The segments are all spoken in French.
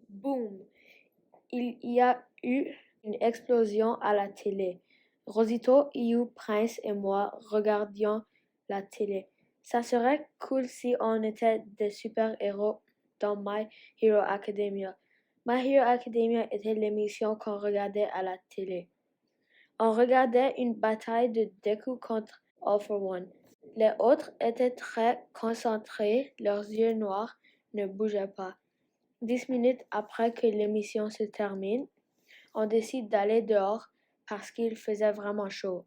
Boum! Il y a eu une explosion à la télé. Rosito, Iu, Prince et moi regardions la télé. Ça serait cool si on était des super-héros dans My Hero Academia. My Hero Academia était l'émission qu'on regardait à la télé. On regardait une bataille de Deku contre All for One. Les autres étaient très concentrés, leurs yeux noirs ne bougeaient pas. 10 minutes après que l'émission se termine, on décide d'aller dehors parce qu'il faisait vraiment chaud.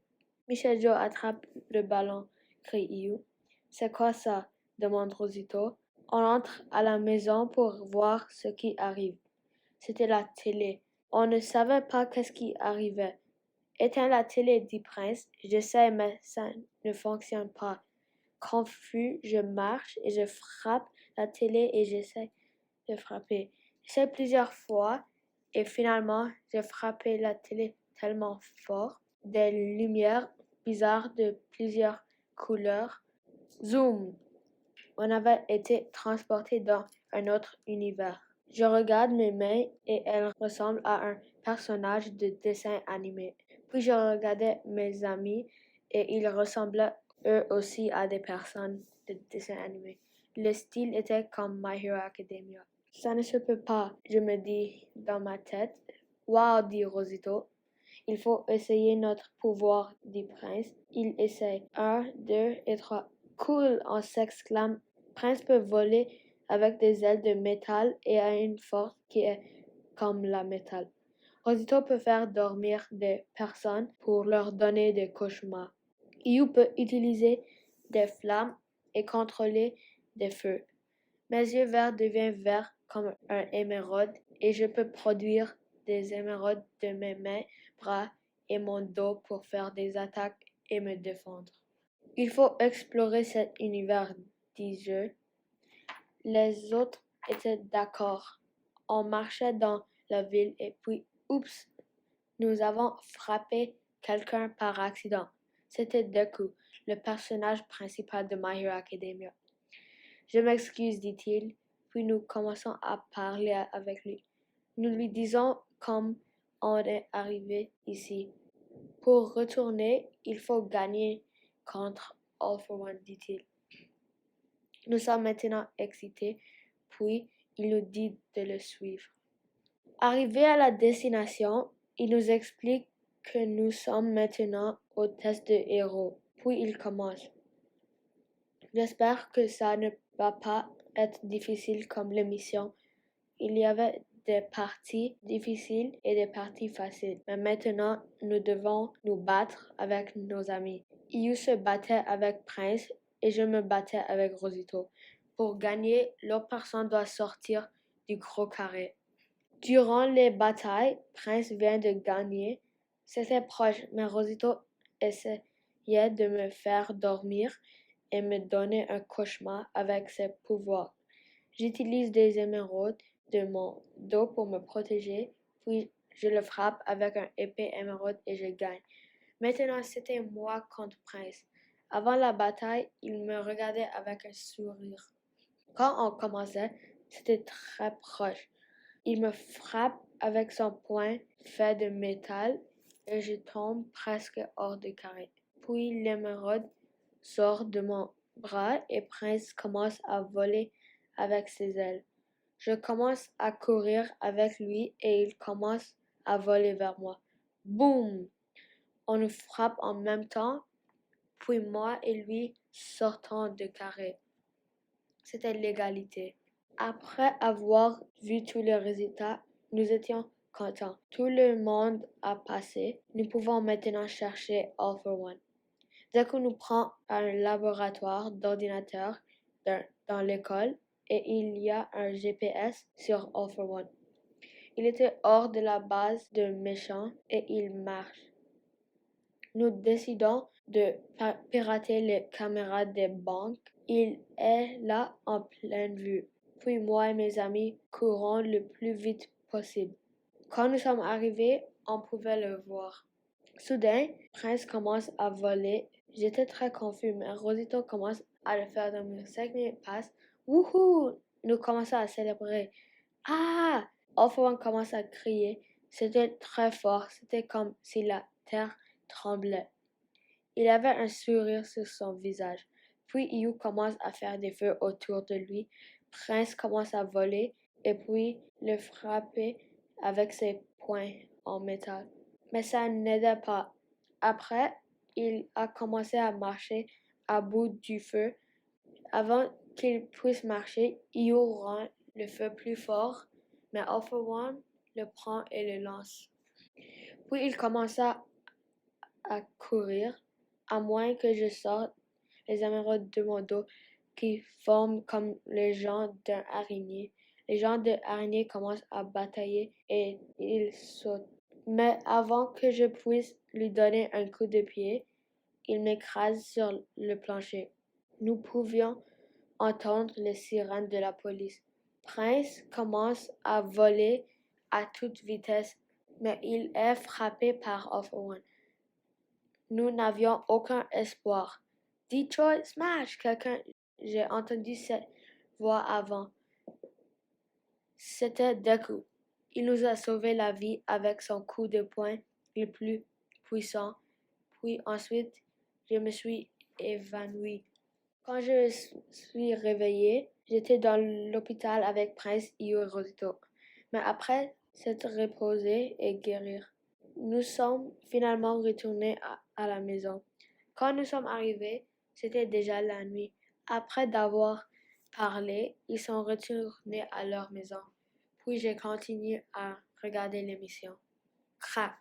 Michel Joe attrape le ballon, crie Iu. C'est quoi ça? Demande Rosito. On entre à la maison pour voir ce qui arrive. C'était la télé. On ne savait pas qu'est-ce qui arrivait. Éteins la télé, dit Prince. J'essaie, mais ça ne fonctionne pas. Confus, je marche et je frappe la télé et j'essaie de frapper. J'essaie plusieurs fois et finalement, j'ai frappé la télé tellement fort. Des lumières bizarres de plusieurs couleurs. Zoom! On avait été transporté dans un autre univers. Je regarde mes mains et elles ressemblent à un personnage de dessin animé. Puis je regardais mes amis et ils ressemblaient eux aussi à des personnes de dessin animé. Le style était comme My Hero Academia. Ça ne se peut pas, je me dis dans ma tête. Wow, dit Rosito. Il faut essayer notre pouvoir, dit Prince. Il essaie. 1, 2 et 3. Cool, on s'exclame. Prince peut voler avec des ailes de métal et a une force qui est comme la métal. Rosito peut faire dormir des personnes pour leur donner des cauchemars. Iu peut utiliser des flammes et contrôler des feux. Mes yeux verts deviennent verts comme un émeraude et je peux produire des émeraudes de mes mains, bras et mon dos pour faire des attaques et me défendre. Il faut explorer cet univers, dis-je. Les autres étaient d'accord. On marchait dans la ville et puis, oups, nous avons frappé quelqu'un par accident. C'était Deku, le personnage principal de My Hero Academia. Je m'excuse, dit-il, puis nous commençons à parler avec lui. Nous lui disons comme on est arrivé ici. Pour retourner, il faut gagner contre All for One, dit-il. Nous sommes maintenant excités, puis il nous dit de le suivre. Arrivé à la destination, il nous explique que nous sommes maintenant au test de héros, puis il commence. J'espère que ça ne va pas être difficile comme l'émission. Il y avait des parties difficiles et des parties faciles. Mais maintenant, nous devons nous battre avec nos amis. Iu se battait avec Prince et je me battais avec Rosito. Pour gagner, l'autre personne doit sortir du gros carré. Durant les batailles, Prince vient de gagner. C'était proche, mais Rosito essayait de me faire dormir et me donner un cauchemar avec ses pouvoirs. J'utilise des émeraudes de mon dos pour me protéger, puis je le frappe avec un épée émeraude et je gagne. Maintenant, c'était moi contre Prince. Avant la bataille, il me regardait avec un sourire. Quand on commençait, c'était très proche. Il me frappe avec son poing fait de métal et je tombe presque hors du carré. Puis l'émeraude sort de mon bras et Prince commence à voler avec ses ailes. Je commence à courir avec lui et il commence à voler vers moi. Boum! On nous frappe en même temps, puis moi et lui sortons du carré. C'était l'égalité. Après avoir vu tous les résultats, nous étions contents. Tout le monde a passé. Nous pouvons maintenant chercher All for One. Deku nous prend à un laboratoire d'ordinateur dans l'école et il y a un GPS sur All for One. Il était hors de la base de méchants et il marche. Nous décidons de pirater les caméras des banques. Il est là en pleine vue. Puis moi et mes amis courons le plus vite possible. Quand nous sommes arrivés, on pouvait le voir. Soudain, Prince commence à voler. J'étais très confus, mais Rosito commence à le faire dormir. 5 minutes passent. Wouhou! Nous commençons à célébrer. Ah! All for One commence à crier. C'était très fort, c'était comme si la terre tremblait. Il avait un sourire sur son visage. Puis Iou commence à faire des feux autour de lui. Prince commence à voler et puis le frapper avec ses poings en métal. Mais ça n'aidait pas. Après, il a commencé à marcher à bout du feu. Avant qu'il puisse marcher, Iou rend le feu plus fort, mais All for One le prend et le lance. Puis il commença à courir, à moins que je sorte les émeraudes de mon dos qui forment comme les gens d'un araignée. Les gens de araignée commencent à batailler et il saute. Mais avant que je puisse lui donner un coup de pied, il m'écrase sur le plancher. Nous pouvions entendre les sirènes de la police. Prince commence à voler à toute vitesse, mais il est frappé par All for One. Nous n'avions aucun espoir. Detroit Smash! J'ai entendu cette voix avant. C'était Deku. Il nous a sauvé la vie avec son coup de poing le plus puissant. Puis ensuite, je me suis évanouie. Quand je suis réveillée, j'étais dans l'hôpital avec Prince, Io et Rosito. Mais après s'être reposé et guérir, nous sommes finalement retournés à la maison. Quand nous sommes arrivés, c'était déjà la nuit. Après d'avoir parlé, ils sont retournés à leur maison. Puis j'ai continué à regarder l'émission. Crac!